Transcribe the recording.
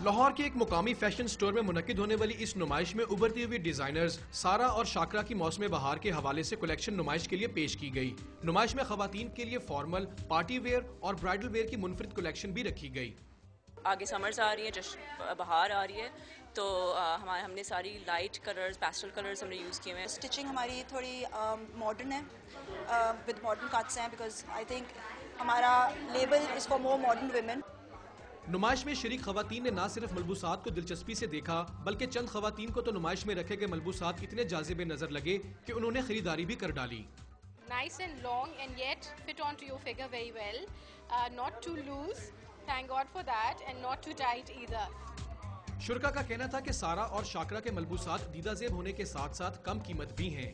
لاہور کے ایک مقامی فیشن سٹور میں منعقد ہونے والی اس نمائش میں ابھرتی ہوئی ڈیزائنرز سارا اور شاکرا کی موسم بہار کے حوالے سے کلیکشن نمائش کے لیے پیش کی گئی۔ نمائش میں خواتین کے لیے فارمل، پارٹی ویئر اور برائڈل ویئر کی منفرد کلیکشن بھی رکھی گئی۔ آگے سمرز آ رہی ہیں، بہار آ رہی ہے، تو ہم نے ساری لائٹ کلرز، پیسٹل کلرز ہم نے یوز کیے ہیں۔ اسٹچنگ ہماری تھوڑی ماڈرن ہے، ود ماڈرن کٹس ہیں، بیکاز آئی تھنک ہمارا label is for more modern women. نمائش میں شریک خواتین نے نہ صرف ملبوسات کو دلچسپی سے دیکھا بلکہ چند خواتین کو تو نمائش میں رکھے گئے ملبوسات اتنے جاذب نظر لگے کہ انہوں نے خریداری بھی کر ڈالی۔ Nice and long and yet fit onto your figure very well, not too loose, thank God for that, and not too tight either. شرکا کا کہنا تھا کہ سارا اور شاکرا کے ملبوسات دیدہ زیب ہونے کے ساتھ ساتھ کم قیمت بھی ہیں۔